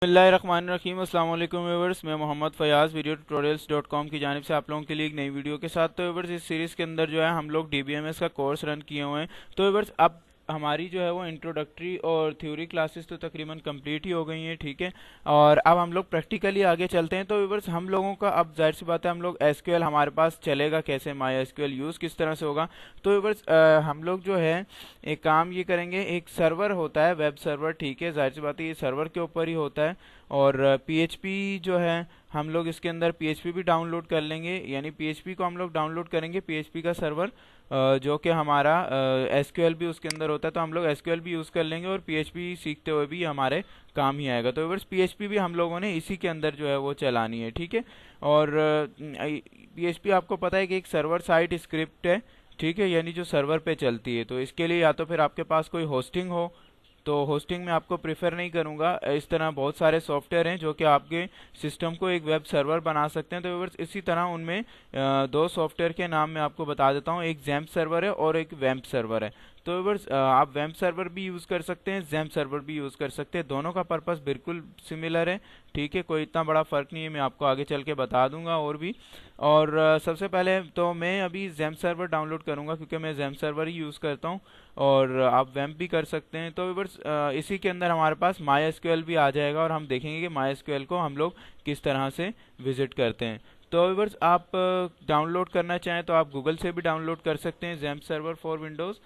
बिस्मिल्लाहिर्रहमानिर्रहीम। अस्सलाम वालेकुम व्यूअर्स, मैं मोहम्मद फ़याज़ वीडियो ट्यूटोरियल्स.com की जानिब से आप लोगों के लिए एक नई वीडियो के साथ। तो व्यूअर्स, इस सीरीज़ के अंदर जो है हम लोग DBMS का कोर्स रन किए हुए हैं। तो व्यूअर्स, अब हमारी जो है वो इंट्रोडक्टरी और थ्योरी क्लासेस तो तकरीबन कंप्लीट ही हो गई हैं, ठीक है। और अब हम लोग प्रैक्टिकली आगे चलते हैं। तो व्यूअर्स, हम लोगों का अब जाहिर सी बात है, हम लोग SQL हमारे पास चलेगा कैसे, MySQL यूज़ किस तरह से होगा। तो व्यूअर्स, हम लोग जो है एक काम ये करेंगे, एक सर्वर होता है, वेब सर्वर, ठीक है। जाहिर सी बात है ये सर्वर के ऊपर ही होता है। और PHP जो है, हम लोग इसके अंदर PHP भी डाउनलोड कर लेंगे, यानी PHP को हम लोग डाउनलोड करेंगे, PHP का सर्वर जो कि हमारा SQL भी उसके अंदर होता है। तो हम लोग SQL भी यूज़ कर लेंगे और PHP सीखते हुए भी हमारे काम ही आएगा। तो बस PHP भी हम लोगों ने इसी के अंदर जो है वो चलानी है, ठीक है। और PHP आपको पता है कि एक सर्वर साइड स्क्रिप्ट है, ठीक है, यानी जो सर्वर पे चलती है। तो इसके लिए या तो फिर आपके पास कोई होस्टिंग हो, तो होस्टिंग में आपको प्रेफर नहीं करूंगा। इस तरह बहुत सारे सॉफ्टवेयर हैं जो कि आपके सिस्टम को एक वेब सर्वर बना सकते हैं। तो व्यूअर्स, इसी तरह उनमें दो सॉफ्टवेयर के नाम मैं आपको बता देता हूँ। एक जैम्प सर्वर है और एक वैम्प सर्वर है। तो व्यूअर्स, आप वैम्प सर्वर भी यूज़ कर सकते हैं, जैम्प सर्वर भी यूज़ कर सकते हैं। दोनों का पर्पस बिल्कुल सिमिलर है, ठीक है, कोई इतना बड़ा फ़र्क नहीं है। मैं आपको आगे चल के बता दूंगा और भी। और सबसे पहले तो मैं अभी जैम्प सर्वर डाउनलोड करूंगा, क्योंकि मैं जैम्प सर्वर ही यूज़ करता हूँ। और आप वैम्प भी कर सकते हैं। तो व्यूअर्स, इसी के अंदर हमारे पास MySQL भी आ जाएगा और हम देखेंगे कि MySQL को हम लोग किस तरह से विजिट करते हैं। तो व्यूअर्स, आप डाउनलोड करना चाहें तो आप गूगल से भी डाउनलोड कर सकते हैं जैम्प सर्वर फॉर विंडोज़।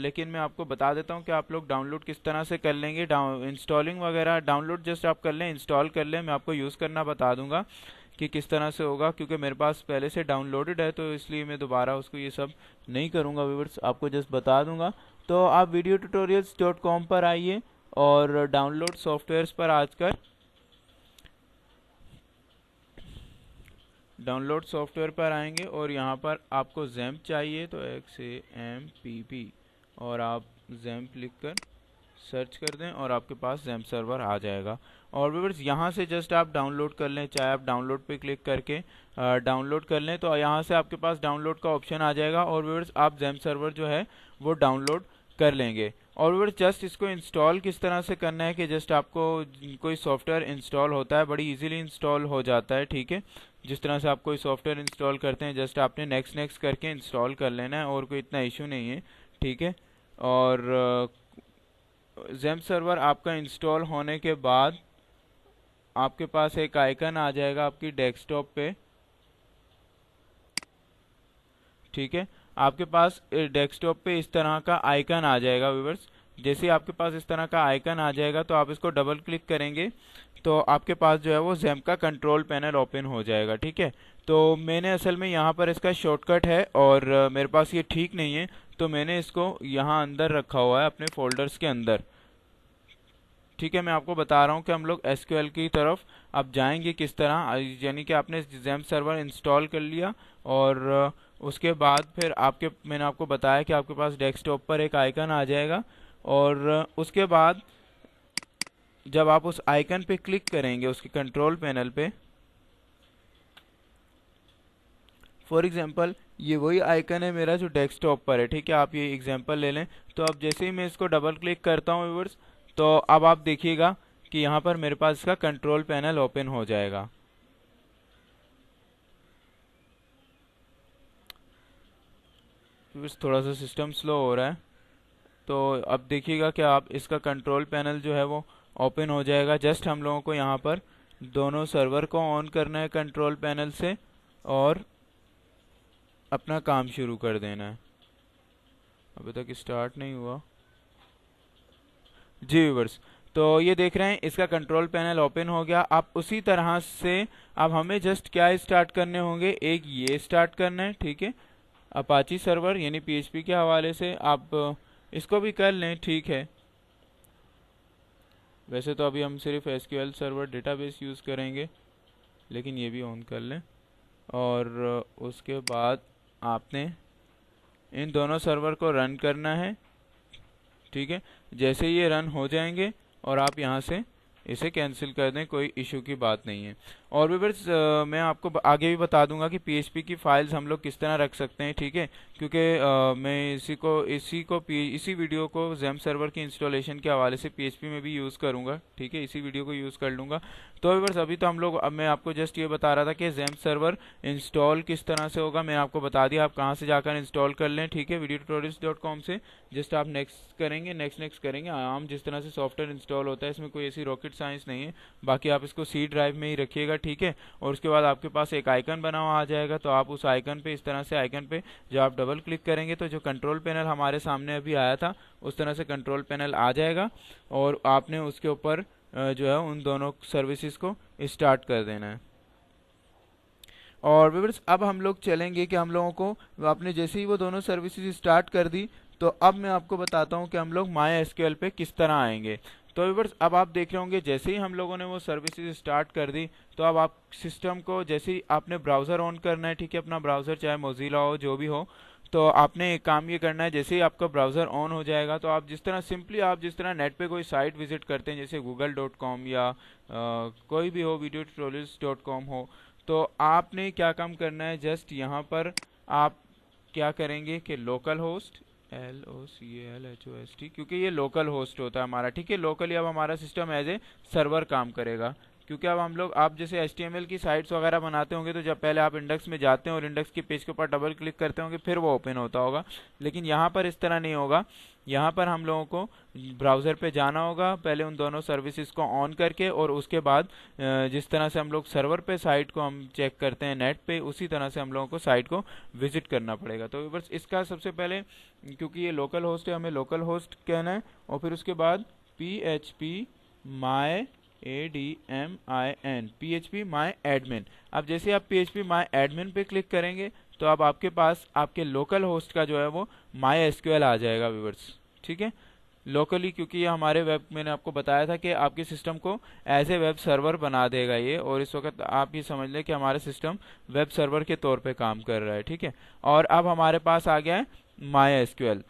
लेकिन मैं आपको बता देता हूं कि आप लोग डाउनलोड किस तरह से कर लेंगे। इंस्टॉलिंग वगैरह, डाउनलोड जस्ट आप कर लें, इंस्टॉल कर लें, मैं आपको यूज़ करना बता दूंगा कि किस तरह से होगा, क्योंकि मेरे पास पहले से डाउनलोडेड है, तो इसलिए मैं दोबारा उसको ये सब नहीं करूंगा व्यूअर्स, आपको जस्ट बता दूंगा। तो आप वीडियो ट्यूटोरियल्स.com पर आइए और डाउनलोड सॉफ्टवेयर्स पर आकर डाउनलोड सॉफ्टवेयर पर आएंगे और यहाँ पर आपको जैम्प चाहिए, तो XAMPP और आप जैम्प लिख कर सर्च कर दें और आपके पास जैम्प सर्वर आ जाएगा। और व्यूअर्स, यहाँ से जस्ट आप डाउनलोड कर लें, चाहे आप डाउनलोड पे क्लिक करके डाउनलोड कर लें, तो यहाँ से आपके पास डाउनलोड का ऑप्शन आ जाएगा और व्यूअर्स, आप जैम्प सर्वर जो है वो डाउनलोड कर लेंगे। और व्यूअर्स, जस्ट इसको इंस्टॉल किस तरह से करना है कि जस्ट आपको कोई सॉफ्टवेयर इंस्टॉल होता है, बड़ी इजीली इंस्टॉल हो जाता है, ठीक है। जिस तरह से आप कोई सॉफ्टवेयर इंस्टॉल करते हैं, जस्ट आपने नेक्स्ट नेक्स्ट करके इंस्टॉल कर लेना है और कोई इतना इशू नहीं है, ठीक है। और जैम्प सर्वर आपका इंस्टॉल होने के बाद आपके पास एक आइकन आ जाएगा आपकी डेस्कटॉप पे, ठीक है। आपके पास डेस्कटॉप पे इस तरह का आइकन आ जाएगा व्यूअर्स। जैसे ही आपके पास इस तरह का आइकन आ जाएगा तो आप इसको डबल क्लिक करेंगे तो आपके पास जो है वो जैम्प का कंट्रोल पैनल ओपन हो जाएगा, ठीक है। तो मैंने असल में यहाँ पर इसका शॉर्टकट है और मेरे पास ये ठीक नहीं है, तो मैंने इसको यहाँ अंदर रखा हुआ है अपने फोल्डर्स के अंदर, ठीक है। मैं आपको बता रहा हूँ कि हम लोग SQL की तरफ अब जाएंगे किस तरह, यानी कि आपने जैम्प सर्वर इंस्टॉल कर लिया और उसके बाद फिर मैंने आपको बताया कि आपके पास डेस्कटॉप पर एक आइकन आ जाएगा और उसके बाद जब आप उस आइकन पे क्लिक करेंगे उसके कंट्रोल पैनल पे, फॉर एग्जांपल ये वही आइकन है मेरा जो डेस्कटॉप पर है, ठीक है। आप ये एग्जांपल ले लें। तो अब जैसे ही मैं इसको डबल क्लिक करता हूँ व्यूअर्स, तो अब आप देखिएगा कि यहाँ पर मेरे पास इसका कंट्रोल पैनल ओपन हो जाएगा। व्यूअर्स, थोड़ा सा सिस्टम स्लो हो रहा है, तो अब देखिएगा कि आप इसका कंट्रोल पैनल जो है वो ओपन हो जाएगा। जस्ट हम लोगों को यहाँ पर दोनों सर्वर को ऑन करना है कंट्रोल पैनल से और अपना काम शुरू कर देना है। अभी तक स्टार्ट नहीं हुआ जी व्यूअर्स। तो ये देख रहे हैं इसका कंट्रोल पैनल ओपन हो गया। आप उसी तरह से अब हमें जस्ट क्या स्टार्ट करने होंगे, एक ये स्टार्ट करना है, ठीक है। अपाची सर्वर यानी PHP के हवाले से आप इसको भी कर लें, ठीक है। वैसे तो अभी हम सिर्फ SQL सर्वर डेटाबेस यूज़ करेंगे, लेकिन ये भी ऑन कर लें। और उसके बाद आपने इन दोनों सर्वर को रन करना है, ठीक है। जैसे ये रन हो जाएंगे और आप यहाँ से इसे कैंसिल कर दें, कोई इशू की बात नहीं है। और व्यूअर्स मैं आपको आगे भी बता दूंगा कि पीएचपी की फाइल्स हम लोग किस तरह रख सकते हैं, ठीक है, क्योंकि मैं इसी वीडियो को ज़ैम्प सर्वर की इंस्टॉलेशन के हवाले से पीएचपी में भी यूज़ करूंगा, ठीक है, इसी वीडियो को यूज़ कर लूँगा। तो व्यूअर्स अभी तो हम लोग, अब मैं आपको जस्ट ये बता रहा था कि ज़ैम्प सर्वर इंस्टॉल किस तरह से होगा, मैंने आपको बता दिया आप कहाँ से जाकर इंस्टॉल कर लें, ठीक है, videotutorials.com से जस्ट आप नेक्स्ट करेंगे, नेक्स्ट करेंगे। आम जिस तरह से सॉफ्टवेयर इंस्टॉल होता है, इसमें कोई ऐसी रॉकेट साइंस नहीं है। बाकी आप इसको सी ड्राइव में ही रखिएगा, ठीक है, और उसके बाद आपके पास एक आइकन बना हुआ आ जाएगा, तो आप उस आइकन पे, इस तरह से आइकन पे जब आप डबल क्लिक करेंगे तो जो कंट्रोल पैनल हमारे सामने अभी आया था उस तरह से कंट्रोल पैनल आ जाएगा, और आपने उसके ऊपर जो है उन दोनों सर्विसेज को स्टार्ट कर देना है। और व्यूअर्स अब हम लोग चलेंगे कि हम लोगों को आपने जैसे ही वो दोनों सर्विसेज स्टार्ट कर दी, तो अब मैं आपको बताता हूँ कि हम लोग MySQL पे किस तरह आएंगे। तो व्यूअर्स अब आप देख रहे होंगे जैसे ही हम लोगों ने वो सर्विसेज स्टार्ट कर दी, तो अब आप सिस्टम को, जैसे ही आपने ब्राउज़र ऑन करना है, ठीक है, अपना ब्राउज़र चाहे मोज़िला हो जो भी हो, तो आपने एक काम ये करना है, जैसे ही आपका ब्राउज़र ऑन हो जाएगा तो आप जिस तरह सिंपली आप जिस तरह नेट पे कोई साइट विजिट करते हैं, जैसे google.com या कोई भी हो, videotutorials.com हो, तो आपने क्या काम करना है, जस्ट यहाँ पर आप क्या करेंगे कि लोकल होस्ट LOCALHOST, क्योंकि ये लोकल होस्ट होता है हमारा, ठीक है, लोकली अब हमारा सिस्टम एज ए सर्वर काम करेगा। क्योंकि अब हम लोग, आप जैसे HTML की साइट्स वगैरह बनाते होंगे तो जब पहले आप इंडेक्स में जाते हैं और इंडेक्स के पेज के ऊपर डबल क्लिक करते होंगे फिर वो ओपन होता होगा, लेकिन यहाँ पर इस तरह नहीं होगा। यहाँ पर हम लोगों को ब्राउज़र पे जाना होगा पहले उन दोनों सर्विसेज को ऑन करके, और उसके बाद जिस तरह से हम लोग सर्वर पे साइट को हम चेक करते हैं नेट पे, उसी तरह से हम लोगों को साइट को विजिट करना पड़ेगा। तो बस इसका सबसे पहले, क्योंकि ये लोकल होस्ट है, हमें लोकल होस्ट कहना है, और फिर उसके बाद PHP my admin। अब जैसे आप PHP my admin पे क्लिक करेंगे तो अब आपके पास आपके लोकल होस्ट का जो है वो MySQL आ जाएगा व्यूअर्स, ठीक है, लोकली, क्योंकि ये हमारे वेब, मैंने आपको बताया था कि आपके सिस्टम को एज ए वेब सर्वर बना देगा ये, और इस वक्त आप ये समझ लें कि हमारा सिस्टम वेब सर्वर के तौर पे काम कर रहा है, ठीक है। और अब हमारे पास आ गया है MySQL।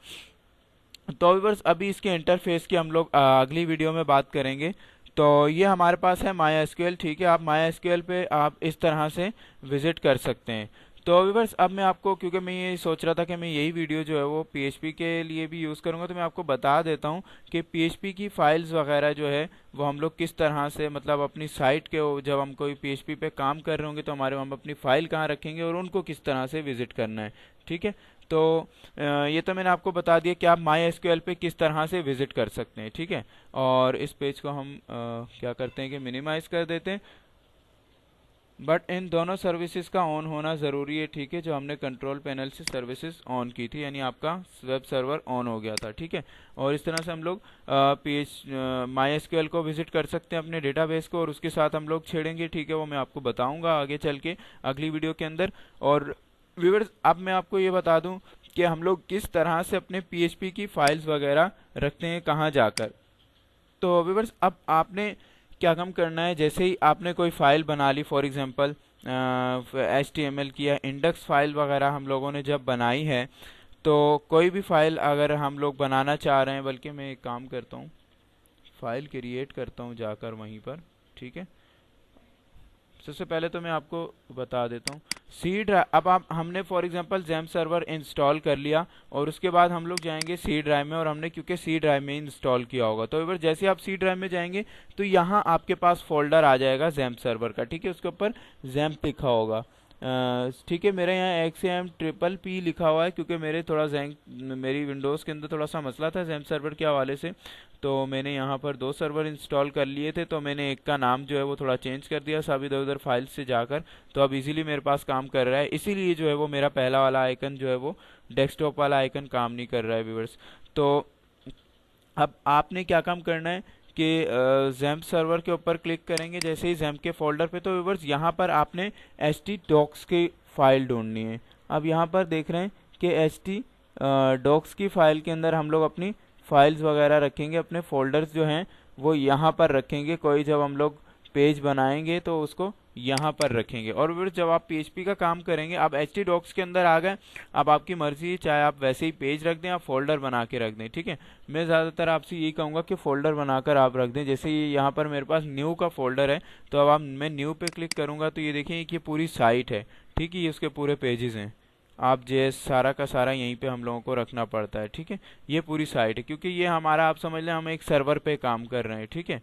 तो व्यूअर्स अभी इसके इंटरफेस की हम लोग अगली वीडियो में बात करेंगे। तो ये हमारे पास है MySQL, ठीक है, आप MySQL पे आप इस तरह से विजिट कर सकते हैं। तो व्यूअर्स अब मैं आपको, क्योंकि मैं ये सोच रहा था कि मैं यही वीडियो जो है वो PHP के लिए भी यूज़ करूँगा, तो मैं आपको बता देता हूँ कि PHP की फाइल्स वगैरह जो है वो हम लोग किस तरह से, मतलब अपनी साइट के, जब हम कोई PHP पे काम कर रहे होंगे तो हम अपनी फाइल कहाँ रखेंगे और उनको किस तरह से विजिट करना है, ठीक है। तो ये तो मैंने आपको बता दिया कि आप MySQL पे किस तरह से विजिट कर सकते हैं, ठीक है। और इस पेज को हम क्या करते हैं कि मिनिमाइज कर देते हैं, बट इन दोनों सर्विसेज का ऑन होना ज़रूरी है, ठीक है, जो हमने कंट्रोल पैनल से सर्विसेज ऑन की थी, यानी आपका वेब सर्वर ऑन हो गया था, ठीक है। और इस तरह से हम लोग MySQL को विजिट कर सकते हैं अपने डेटाबेस को, और उसके साथ हम लोग छेड़ेंगे, ठीक है, वो मैं आपको बताऊंगा आगे चल के अगली वीडियो के अंदर। और व्यूअर्स अब मैं आपको ये बता दूं कि हम लोग किस तरह से अपने PHP की फाइल्स वगैरह रखते हैं कहाँ जाकर। तो व्यूअर्स अब आपने क्या काम करना है, जैसे ही आपने कोई फाइल बना ली, फॉर एग्जांपल HTML की या इंडेक्स फाइल वगैरह हम लोगों ने जब बनाई है, तो कोई भी फाइल अगर हम लोग बनाना चाह रहे हैं, बल्कि मैं एक काम करता हूँ, फाइल क्रिएट करता हूँ जाकर वहीं पर, ठीक है। सबसे पहले तो मैं आपको बता देता हूँ सी ड्राइव। अब आप, हमने for example XAMPP server install कर लिया और उसके बाद हम लोग जाएंगे सी ड्राइव में, और हमने क्योंकि सी ड्राइव में इंस्टॉल किया होगा, तो एक जैसे आप सी ड्राइव में जाएंगे तो यहाँ आपके पास फोल्डर आ जाएगा ज़ैम्प सर्वर का, ठीक है, उसके ऊपर ज़ैम्प लिखा होगा, ठीक है। मेरे यहाँ XAMPPP लिखा हुआ है, क्योंकि मेरी विंडोज़ के अंदर थोड़ा सा मसला था ज़ैम्प सर्वर के हवाले से, तो मैंने यहाँ पर 2 सर्वर इंस्टॉल कर लिए थे, तो मैंने एक का नाम जो है वो थोड़ा चेंज कर दिया सब इधर उधर फाइल से जाकर, तो अब इजीली मेरे पास काम कर रहा है। इसीलिए जो है वो मेरा पहला वाला आइकन जो है वो डेस्कटॉप वाला आइकन काम नहीं कर रहा है व्यूअर्स। तो अब आपने क्या काम करना है कि ज़ैम्प सर्वर के ऊपर क्लिक करेंगे, जैसे ही ज़ैम्प के फोल्डर पे, तो व्यूअर्स यहाँ पर आपने htdocs की फाइल ढूंढनी है। अब यहाँ पर देख रहे हैं कि htdocs की फाइल के अंदर हम लोग अपनी फाइल्स वगैरह रखेंगे, अपने फोल्डर्स जो हैं वो यहाँ पर रखेंगे। कोई जब हम लोग पेज बनाएंगे तो उसको यहाँ पर रखेंगे। और फिर जब आप PHP का काम करेंगे, आप htdocs के अंदर आ गए, अब आपकी मर्जी, चाहे आप वैसे ही पेज रख दें या फोल्डर बना के रख दें, ठीक है। मैं ज़्यादातर आपसे यही कहूँगा कि फोल्डर बनाकर आप रख दें। जैसे यहाँ पर मेरे पास न्यू का फोल्डर है, तो अब मैं न्यू पे क्लिक करूँगा तो ये देखिए कि पूरी साइट है, ठीक है, ये उसके पूरे पेजेस हैं। आप जेएस सारा का सारा यहीं पे हम लोगों को रखना पड़ता है, ठीक है। ये पूरी साइट है, क्योंकि ये हमारा, आप समझ लें हम एक सर्वर पे काम कर रहे हैं, ठीक है।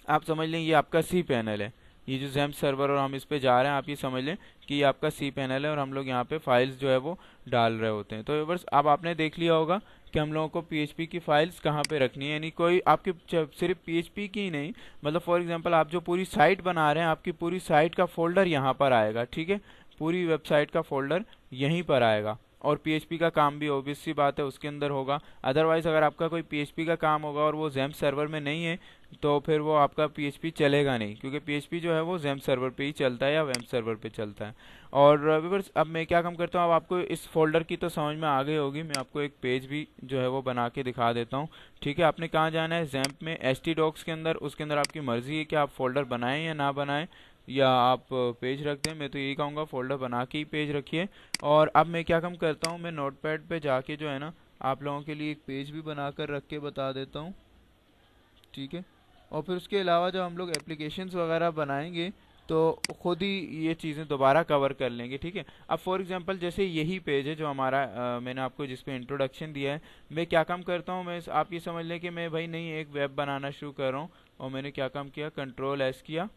आप समझ लें ये आपका सी पैनल है, ये जो जैम्प सर्वर, और हम इस पे जा रहे हैं, आप ये समझ लें कि ये आपका सी पैनल है और हम लोग यहाँ पे फाइल्स जो है वो डाल रहे होते हैं। तो बस अब आपने देख लिया होगा कि हम लोगों को PHP की फाइल्स कहाँ पे रखनी है, यानी कोई आपकी सिर्फ PHP की ही नहीं, मतलब फॉर एग्जांपल आप जो पूरी साइट बना रहे हैं, आपकी पूरी साइट का फोल्डर यहाँ पर आएगा, ठीक है। पूरी वेबसाइट का फोल्डर यहीं पर आएगा, और PHP का काम भी ऑब्वियस सी बात है उसके अंदर होगा। अदरवाइज अगर आपका कोई PHP का काम होगा और वो जैम्प सर्वर में नहीं है, तो फिर वो आपका PHP चलेगा नहीं, क्योंकि PHP जो है वो जैम्प सर्वर पे ही चलता है या वेब सर्वर पे चलता है। और व्यूअर्स, अब मैं क्या काम करता हूँ, अब आपको इस फोल्डर की तो समझ में आ गई होगी, मैं आपको एक पेज भी जो है वो बना के दिखा देता हूँ, ठीक है। आपने कहाँ जाना है, जैम्प में htdocs के अंदर, उसके अंदर आपकी मर्जी है कि आप फोल्डर बनाएं या ना बनाएं, या आप पेज रख दें। मैं तो यही कहूँगा फोल्डर बना के ही पेज रखिए। और अब मैं क्या काम करता हूँ, मैं नोटपैड पे जाके जो है ना, आप लोगों के लिए एक पेज भी बना कर रख के बता देता हूँ, ठीक है। और फिर उसके अलावा जब हम लोग एप्लीकेशंस वगैरह बनाएंगे तो खुद ही ये चीज़ें दोबारा कवर कर लेंगे, ठीक है। अब फॉर एग्जांपल जैसे यही पेज है जो हमारा, मैंने आपको जिस पे इंट्रोडक्शन दिया है, मैं क्या काम करता हूँ, मैं, आप ये समझ लें कि मैं भाई नहीं एक वेब बनाना शुरू कर रहा हूँ, और मैंने क्या काम किया, Ctrl+S किया,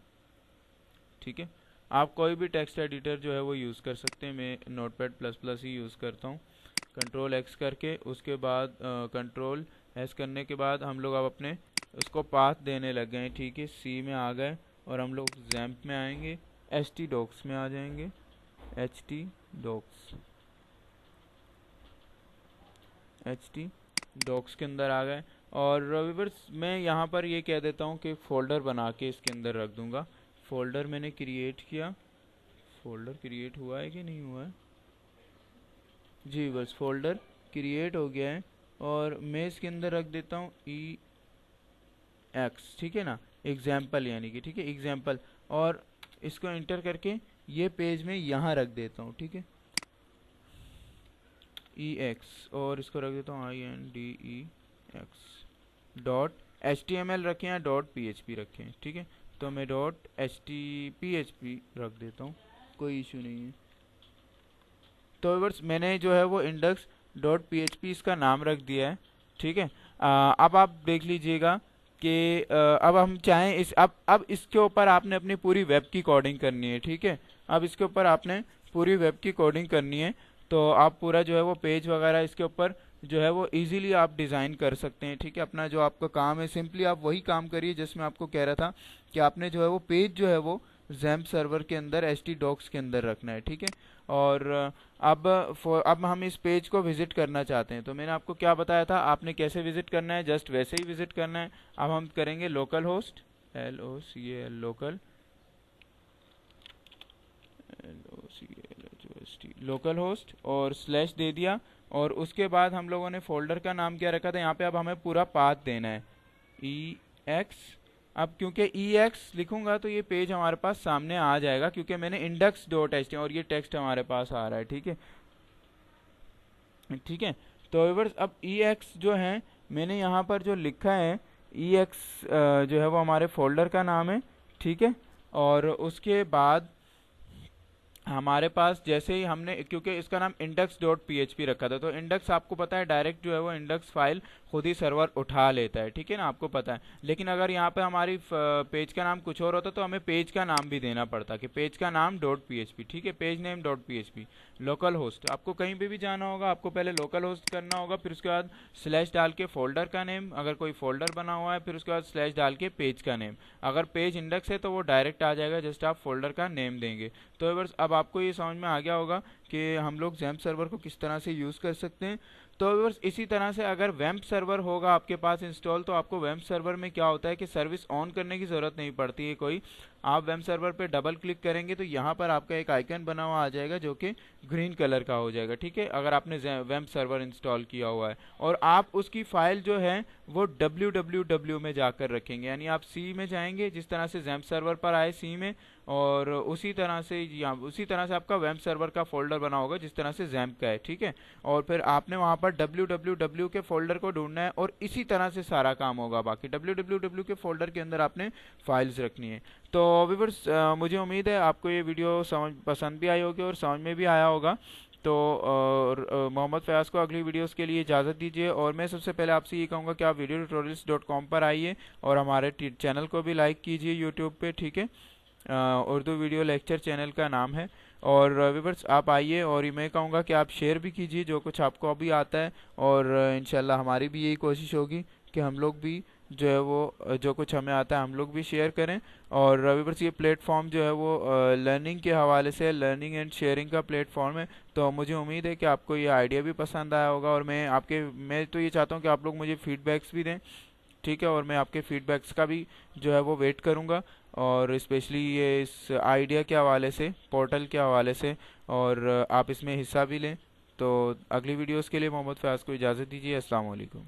ठीक है। आप कोई भी टेक्स्ट एडिटर जो है वो यूज़ कर सकते हैं, मैं Notepad++ ही यूज़ करता हूँ। Ctrl+X करके उसके बाद Ctrl+S करने के बाद हम लोग अब अपने उसको पाथ देने लग गए हैं, ठीक है। सी में आ गए और हम लोग जैम्प में आएंगे, htdocs में आ जाएंगे, htdocs के अंदर आ गए। और व्यूअर्स, मैं यहाँ पर ये कह देता हूँ कि फोल्डर बना के इसके अंदर रख दूंगा। फोल्डर मैंने क्रिएट किया, फोल्डर क्रिएट हुआ है कि नहीं हुआ है, जी बस फोल्डर क्रिएट हो गया है। और मैं इसके अंदर रख देता हूँ EX, ठीक है ना, एग्जाम्पल यानी कि, ठीक है, एग्जाम्पल। और इसको एंटर करके ये पेज में यहाँ रख देता हूँ, ठीक है, EX, और इसको रख देता हूँ INDEX .html रखें या .php रखें, ठीक है। तो मैं .php रख देता हूँ, कोई इशू नहीं है। तो व्यूअर्स, मैंने जो है वो index.php इसका नाम रख दिया है, ठीक है। अब आप देख लीजिएगा कि अब हम चाहें अब इसके ऊपर आपने अपनी पूरी वेब की कोडिंग करनी है, ठीक है। अब इसके ऊपर आपने पूरी वेब की कोडिंग करनी है, तो आप पूरा जो है वो पेज वगैरह इसके ऊपर जो है वो इजीली आप डिज़ाइन कर सकते हैं, ठीक है। अपना जो आपका काम है, सिंपली आप वही काम करिए जिसमें आपको कह रहा था कि आपने जो है वो पेज जो है वो जैम्प सर्वर के अंदर htdocs के अंदर रखना है, ठीक है। और अब हम इस पेज को विजिट करना चाहते हैं, तो मैंने आपको क्या बताया था, आपने कैसे विजिट करना है, जस्ट वैसे ही विजिट करना है। अब हम करेंगे local host, LOCAL local, local host, और स्लैश दे दिया। और उसके बाद हम लोगों ने फोल्डर का नाम क्या रखा था, यहाँ पे अब हमें पूरा पाथ देना है, EX। अब क्योंकि EX लिखूंगा तो ये पेज हमारे पास सामने आ जाएगा, क्योंकि मैंने index.html, और ये टेक्स्ट हमारे पास आ रहा है, ठीक है, ठीक है। तो व्यूअर्स, अब EX जो है, मैंने यहाँ पर जो लिखा है EX जो है वो हमारे फोल्डर का नाम है, ठीक है। और उसके बाद हमारे पास जैसे ही हमने, क्योंकि इसका नाम index.php रखा था, तो इंडेक्स आपको पता है डायरेक्ट जो है वो इंडेक्स फाइल खुद ही सर्वर उठा लेता है, ठीक है ना, आपको पता है। लेकिन अगर यहाँ पे हमारी पेज का नाम कुछ और होता तो हमें पेज का नाम भी देना पड़ता, कि पेज का नाम .php, ठीक है, page name .php। Local host, आपको कहीं पे भी जाना होगा, आपको पहले लोकल होस्ट करना होगा, फिर उसके बाद स्लैश डाल के फोल्डर का नेम, अगर कोई फोल्डर बना हुआ है, फिर उसके बाद स्लैश डाल के पेज का नेम। अगर पेज इंडेक्स है तो वो डायरेक्ट आ जाएगा, जस्ट आप फोल्डर का नेम देंगे। तो अब आपको ये समझ में आ गया होगा कि हम लोग जैम्प सर्वर को किस तरह से यूज़ कर सकते हैं। तो व्यूअर्स इसी तरह से अगर वेम्प सर्वर होगा आपके पास इंस्टॉल, तो आपको वेम्प सर्वर में क्या होता है कि सर्विस ऑन करने की ज़रूरत नहीं पड़ती है कोई। आप वेम्प सर्वर पे डबल क्लिक करेंगे तो यहाँ पर आपका एक आइकन बना हुआ आ जाएगा जो कि ग्रीन कलर का हो जाएगा, ठीक है, अगर आपने वेम्प सर्वर इंस्टॉल किया हुआ है। और आप उसकी फाइल जो है वो www में जाकर रखेंगे, यानी आप सी में जाएंगे जिस तरह से वेम्प सर्वर पर आए सी में, और उसी तरह से आपका वेम्प सर्वर का फोल्डर बना होगा जिस तरह से जैम्प का है, ठीक है। और फिर आपने वहां पर www के फोल्डर को ढूंढना है और इसी तरह से सारा काम होगा। बाकी www के फोल्डर के अंदर आपने फाइल्स रखनी है। तो व्यूअर्स मुझे उम्मीद है आपको ये वीडियो पसंद भी आई होगी और समझ में भी आया होगा। तो मोहम्मद फयाज को अगली वीडियोस के लिए इजाज़त दीजिए, और मैं सबसे पहले आपसे ये कहूँगा कि आप videotutorials.com पर आइए और हमारे चैनल को भी लाइक कीजिए यूट्यूब पे, ठीक है। उर्दू वीडियो लेक्चर चैनल का नाम है। और व्यूअर्स आप आइए, और मैं कहूँगा कि आप शेयर भी कीजिए जो कुछ आपको अभी आता है, और इंशाल्लाह हमारी भी यही कोशिश होगी कि हम लोग भी जो है वो जो कुछ हमें आता है हम लोग भी शेयर करें। और व्यूअर्स ये प्लेटफॉर्म जो है वो लर्निंग के हवाले से लर्निंग एंड शेयरिंग का प्लेटफॉर्म है। तो मुझे उम्मीद है कि आपको ये आइडिया भी पसंद आया होगा, और मैं तो ये चाहता हूँ कि आप लोग मुझे फीडबैक्स भी दें, ठीक है। और मैं आपके फीडबैक्स का भी जो है वो वेट करूँगा, और स्पेशली ये इस आइडिया के हवाले से, पोर्टल के हवाले से, और आप इसमें हिस्सा भी लें। तो अगली वीडियोस के लिए मोहम्मद फयाज को इजाज़त दीजिए। अस्सलाम वालेकुम।